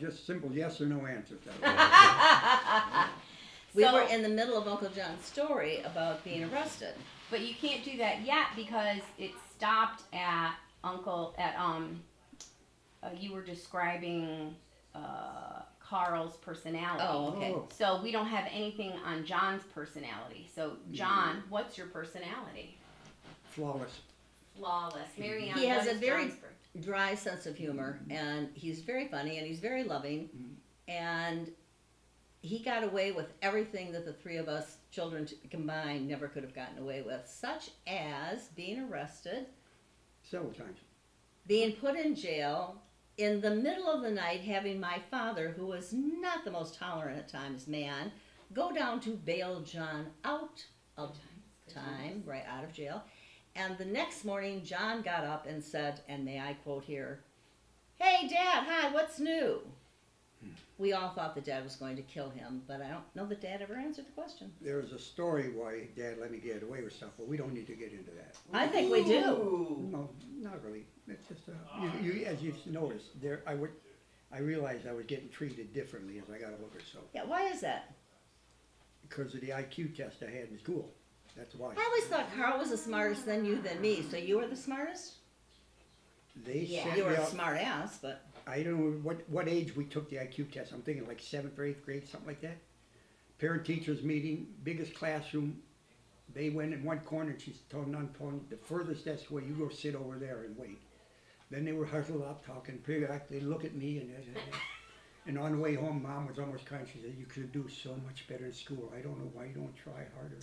just simple yes or no answers. We were in the middle of Uncle John's story about being arrested. But you can't do that yet because it stopped at you were describing Carl's personality. Oh, okay. So we don't have anything on John's personality. So John, what's your personality? Flawless. Flawless. Marianne, He has what a is very John's dry sense of humor, and he's very funny, and he's very loving, and he got away with everything that the three of us children combined never could have gotten away with, such as being arrested, Several times. being put in jail, in the middle of the night having my father, who was not the most tolerant at times man, go down to bail John out of time, right out of jail. And the next morning, John got up and said, and may I quote here, "Hey, Dad, hi, what's new?" We all thought that Dad was going to kill him, but I don't know that Dad ever answered the question. There's a story why Dad let me get away with stuff, but we don't need to get into that. I think we do. No, not really. It's just as you've noticed, I realized I was getting treated differently as I got older. So Yeah, why is that? because of the IQ test I had in school, that's why. I always thought Carl was the smartest than you than me, so you were the smartest? They sent You were me a out. smart ass, but I don't know what age we took the IQ test. I'm thinking like 7th or 8th grade, something like that. Parent teachers meeting, biggest classroom. They went in one corner and she told non-pulling the furthest desk away. You go sit over there and wait. Then they were huddled up talking. Periodically look at me and on the way home, Mom was almost crying. She said, "You could do so much better in school. I don't know why you don't try harder."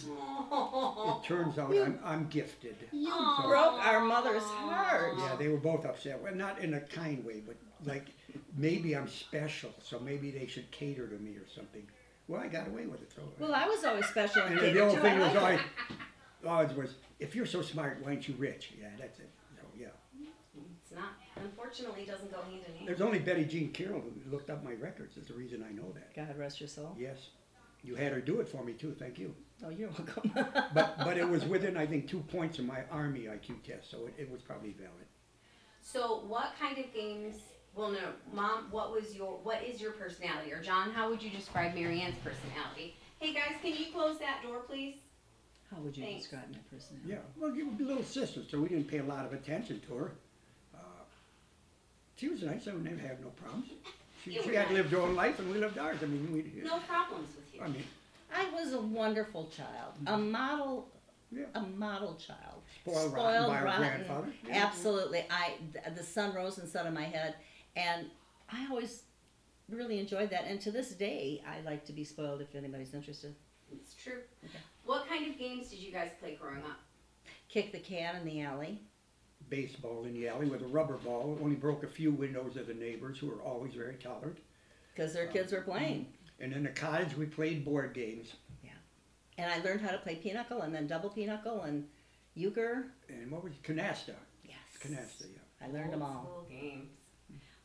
It turns out I'm gifted. you So- broke our mother's heart. Yeah, they were both upset. Well, not in a kind way, but like maybe I'm special, so maybe they should cater to me or something. Well, I got away with it. So. Well, I was always special and And catered the old to. thing I was liked always was, if you're so smart, why aren't you rich? Yeah, that's it. So yeah. It's not. Unfortunately, it doesn't go hand in hand. There's only Betty Jean Carroll who looked up my records. That's the reason I know that. God rest your soul. Yes. You had her do it for me too, thank you. Oh, you're welcome. But it was within, I think, 2 points of my Army IQ test, so it was probably valid. So what kind of games? Well, no, Mom. What is your personality? Or John, how would you describe Marianne's personality? Hey guys, can you close that door, please? How would you Thanks. describe my personality? Yeah, well, you were little sister, so we didn't pay a lot of attention to her. She was nice, I would never have no problems. She You were had nice. lived her own life and we lived ours. I mean, No problems with you. I mean, I was a wonderful child, a model yeah, child. spoiled rotten by our grandfather. Yeah. Absolutely. The sun rose and set on my head, and I always really enjoyed that. And to this day, I like to be spoiled if anybody's interested. It's true. Okay. What kind of games did you guys play growing up? Kick the can in the alley. Baseball in the alley with a rubber ball. It only broke a few windows of the neighbors who were always very tolerant. Because their kids were playing. And in the cottage, we played board games. And I learned how to play pinochle and then double pinochle and euchre. And what was it? Canasta? Yes. Canasta, yeah. I learned them Old all. school games.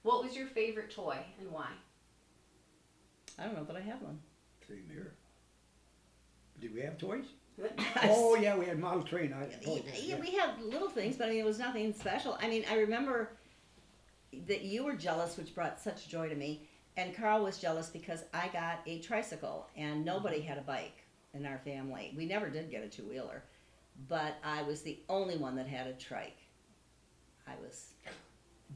What was your favorite toy and why? I don't know, but I have one. Same here. Did we have toys? Oh, yeah, we had model train. Yeah, we had little things, but I mean, it was nothing special. I mean, I remember that you were jealous, which brought such joy to me, and Carl was jealous because I got a tricycle, and nobody had a bike in our family. We never did get a two-wheeler, but I was the only one that had a trike. I was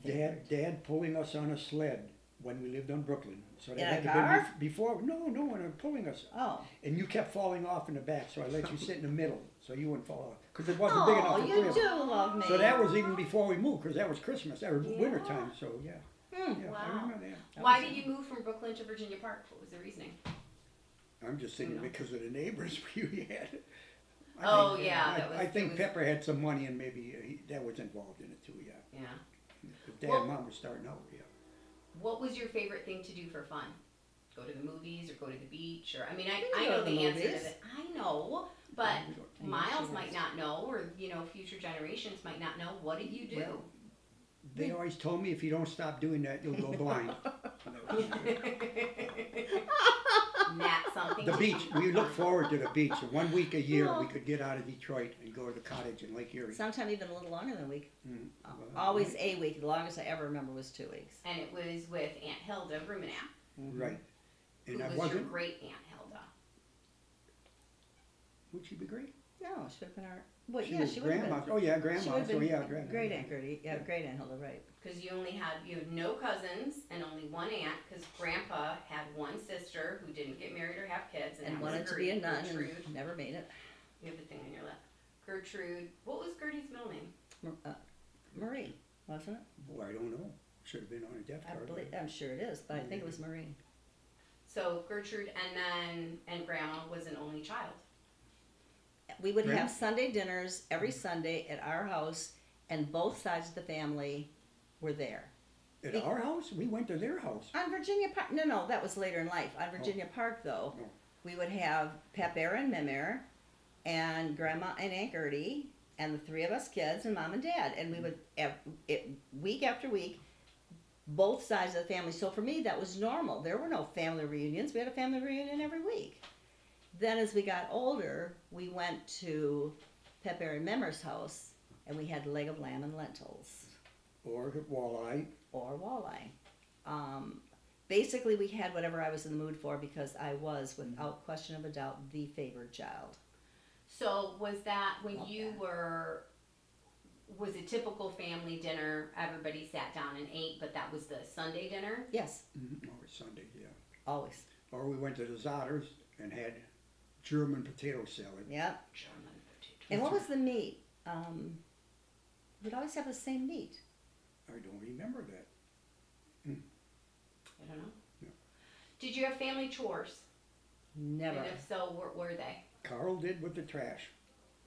Dad pulling us on a sled when we lived on Brooklyn. So In a had to car? be before. No, when they were pulling us. Oh. And you kept falling off in the back, so I let you sit in the middle so you wouldn't fall off. Because it wasn't big enough Oh, for you three of do us. love me. So that was even before we moved, because that was Christmas. That was Yeah. winter time, so yeah. Yeah, I Wow. remember that. Why did you move from Brooklyn to Virginia Park? What was the reasoning? I'm just thinking No. because of the neighbors we had. Oh, yeah, that was- I think it was- Pepper had some money and maybe that was involved in it too, yeah. Yeah. If Dad Well- and Mom were starting out, yeah. What was your favorite thing to do for fun? Go to the movies or go to the beach? Or I mean, We I can know go to the the answer to movies. that. I know, but We don't- Miles might not know, or future generations might not know. What did you do? Well, They always told me if you don't stop doing that, you'll go blind. Isn't that something? The to beach, do? we look forward to the beach. So 1 week a year, Well- we could get out of Detroit and go to the cottage in Lake Erie. Sometime even a little longer than a week. Mm, well, Always a week. The longest I ever remember was 2 weeks. And it was with Aunt Hilda Rumenap, Right. who And I was your wasn't, great Aunt Hilda. would she be great? No, she would have been our. Well, She yeah, was she would have grandma. been. Oh, yeah, She grandma. would have So, been yeah, grandma. great Aunt Gertie. Yeah, Yeah. great Aunt Hilda, right? Because you had no cousins and only one aunt, because Grandpa had one sister who didn't get married or have kids, and And that wanted was to be a Gertie, nun Gertrude. and never made it. You have the thing on your left. Gertrude. What was Gertie's middle name? Marie, wasn't it? Boy, I don't know. Should have been on a death I card. believe, I'm sure it is, but I think it was Marie. So Gertrude, and Grandma was an only child. We would Grandma? have Sunday dinners every Sunday at our house, and both sides of the family were there. At our house? We went to their house. On Virginia Park, no, that was later in life. On Virginia Park, though, Oh. we would have Pepper and Mimir, and Grandma and Aunt Gertie, and the three of us kids, and Mom and Dad, and we would week after week, both sides of the family. So for me, that was normal. There were no family reunions. We had a family reunion every week. Then, as we got older, we went to Pepper and Mimir's house, and we had leg of lamb and lentils. Or walleye. Or walleye. Basically, we had whatever I was in the mood for because I was, without question of a doubt, the favored child. So was that when Love you that. were? Was a typical family dinner? Everybody sat down and ate, but that was the Sunday dinner. Yes, Or Sunday, yeah. always. Or we went to the Zotters and had German potato salad. Yep. German potato. And what was the meat? We'd always have the same meat. I don't remember that. I don't know. No. Did you have family chores? Never. And if so, what were they? Carl did with the trash.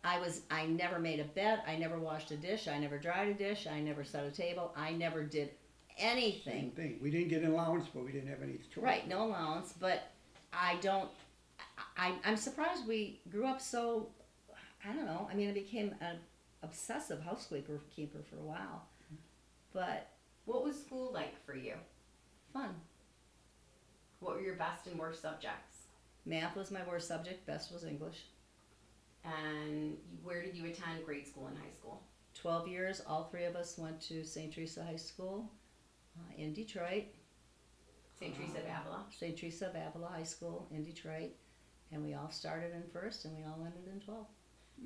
I never made a bed. I never washed a dish. I never dried a dish. I never set a table. I never did Same anything. thing. We didn't get an allowance, but we didn't have any choice. Right, no allowance, but I'm surprised we grew up so, I don't know, I mean, I became an obsessive housekeeper for a while, but What was school like for you? fun. What were your best and worst subjects? Math was my worst subject, best was English. And where did you attend grade school and high school? 12 years, all three of us went to St. Teresa High School in Detroit, St. Teresa of Avila. St. Teresa of Avila High School in Detroit, and we all started in first and we all ended in 12.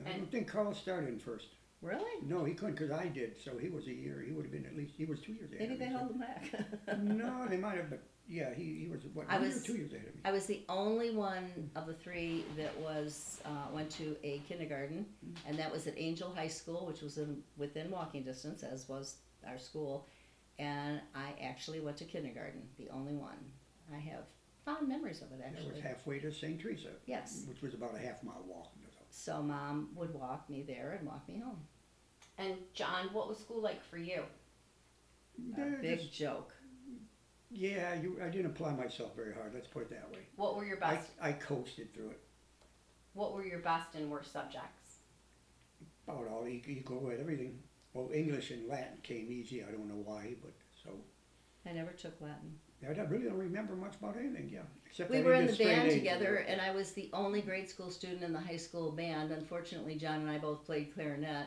I don't think Carl started in first. Really? No, he couldn't because I did. So he was a year. He would have been at least, he was 2 years ahead Maybe of they me. so- held them back. No, they might have, but yeah, he was, what, I 1 year or was- 2 years ahead of me. I was the only one of the three that was went to a kindergarten, and that was at Angel High School, which was within walking distance, as was our school. And I actually went to kindergarten, the only one. I have fond memories of it, That was actually. halfway to St. Teresa. Yes. Which was about a half-mile walk. So Mom would walk me there and walk me home. And John, what was school like for you? A Yeah, big just- joke. Yeah, I didn't apply myself very hard. Let's put it that way. What were your best? I coasted through it. What were your best and worst subjects? About all equal with everything. Well, English and Latin came easy. I don't know why, but so I never took Latin. I really don't remember much about anything. Yeah, except We I were did in the straight band A's. together, and I was the only grade school student in the high school band. Unfortunately, John and I both played clarinet,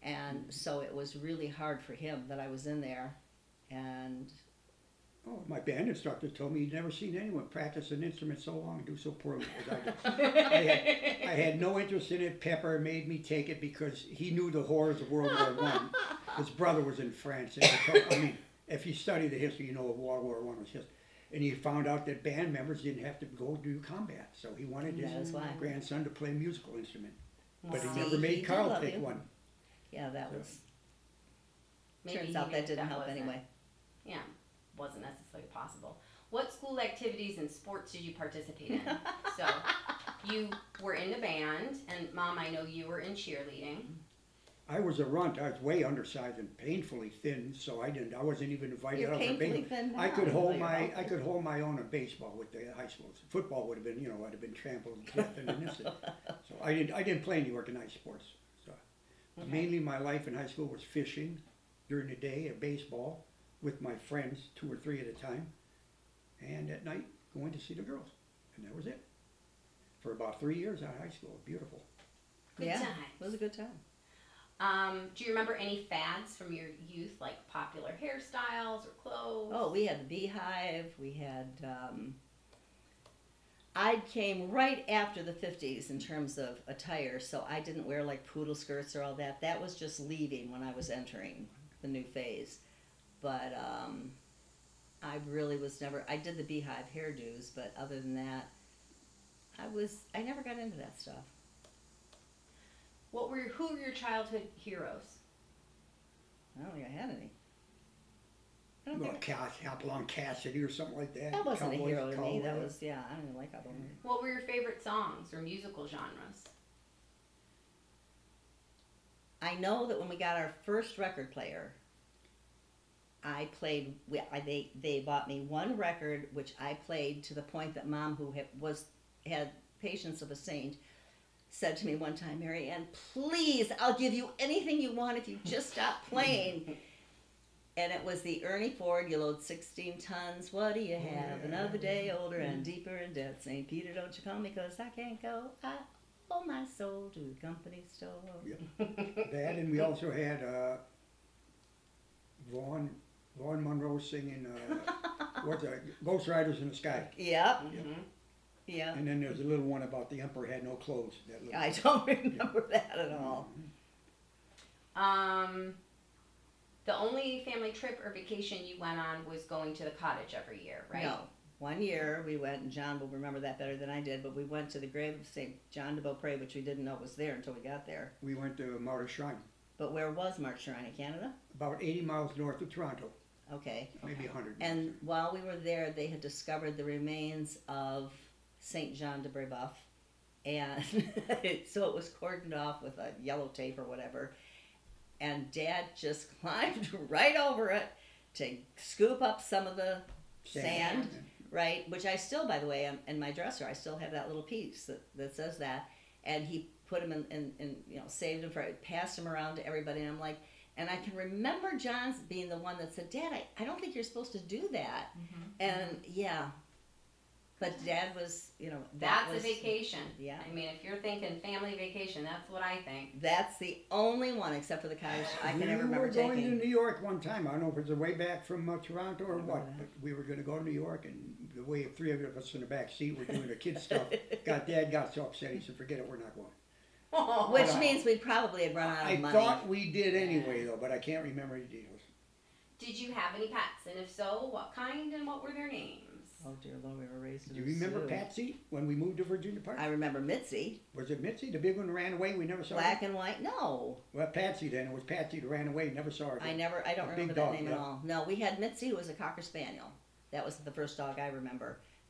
and so it was really hard for him that I was in there. And Oh, my band instructor told me he'd never seen anyone practice an instrument so long and do so poorly as I did. I had no interest in it. Pepper made me take it because he knew the horrors of World War I. His brother was in France. And I mean, if you study the history, you know World War I was history. And he found out that band members didn't have to go do combat. So he wanted That is his why. grandson to play a musical instrument. But he See, never he made did Carl love take you. one. yeah, that was. Maybe Turns he out knew that didn't help wasn't- anyway. Yeah, wasn't necessarily possible. What school activities and sports did you participate in? So, you were in the band, and Mom, I know you were in cheerleading. I was a runt. I was way undersized and painfully thin, so I wasn't even invited You're out for painfully baseball. thin now. I could hold my Unbelievable. I could hold my own in baseball with the high schools. Football would have been, I'd have been trampled to death in an instant. So I didn't play any organized sports. So Okay. mainly my life in high school was fishing during the day and baseball with my friends, 2 or 3 at a time, and at night going to see the girls. And that was it. For about 3 years out of high school. Beautiful. Good Yeah, times. it was a good time. Do you remember any fads from your youth, like popular hairstyles or clothes? Oh, we had the Beehive. We had. I came right after the 50s in terms of attire, so I didn't wear like poodle skirts or all that. That was just leaving when I was entering the new phase. But I really was never. I did the Beehive hairdos, but other than that, I never got into that stuff. Who were your childhood heroes? I don't think I had any. I don't Well, think Hopalong Cassidy or something like that. that wasn't a Cowboys, hero to me. That Cowboys. was I don't even like Hopalong. What were your favorite songs or musical genres? I know that when we got our first record player, I played. They bought me one record, which I played to the point that Mom, who had patience of a saint, said to me one time, "Mary Ann, please, I'll give you anything you want if you just stop playing." And it was the Ernie Ford, "You load 16 tons, what do you have? yeah. Another day older and deeper in debt. St. Peter, don't you call me, 'cause I can't go. I owe my soul to the company store." Yeah. That, and we also had Vaughn Monroe singing, what's that, Ghost Riders in the Sky. Yep. Mm-hmm. Yeah. And then there's a little one about the emperor had no clothes. That little I don't remember that at all. The only family trip or vacation you went on was going to the cottage every year, right? No. One year we went, and John will remember that better than I did, but we went to the grave of St. John de Beaupré, which we didn't know was there until we got there. We went to Martyr Shrine, But where was Mark Shrine, in Canada? about 80 miles north of Toronto, Okay. maybe 100. And while we were there, they had discovered the remains of St. John de Brébeuf. And so it was cordoned off with a yellow tape or whatever. And Dad just climbed right over it to scoop up some of the sand, right? Which I still, by the way, in my dresser, I still have that little piece that says that. And he put him in saved him passed him around to everybody. And I'm like, and I can remember John's being the one that said, "Dad, I don't think you're supposed to do that." Mm-hmm. And yeah, but Dad was, That's a vacation. Yeah. I mean, if you're thinking family vacation, that's what I think. That's the only one, except for the cottage, I can ever We remember were going taking. to New York one time. I don't know if it was the way back from Toronto or what, but we were going to go to New York, and the way three of us in the back seat were doing the kids stuff. Dad got so upset. He said, "Forget it, we're not going." Which means we probably had run out of I money. thought we did anyway, though, but I can't remember the details. Did you have any pets? And if so, what kind and what were their names? Oh dear Lord, we were raised in Do a you remember zoo. Patsy when we moved to Virginia Park? I remember Mitzi, Was it Mitzi, the big one who ran away? We never saw black her. and white. No, Well, Patsy then. It was Patsy that ran away. Never saw her. I don't A remember big that dog, name yeah. at all. No, we had Mitzi, who was a Cocker Spaniel. That was the first dog I remember.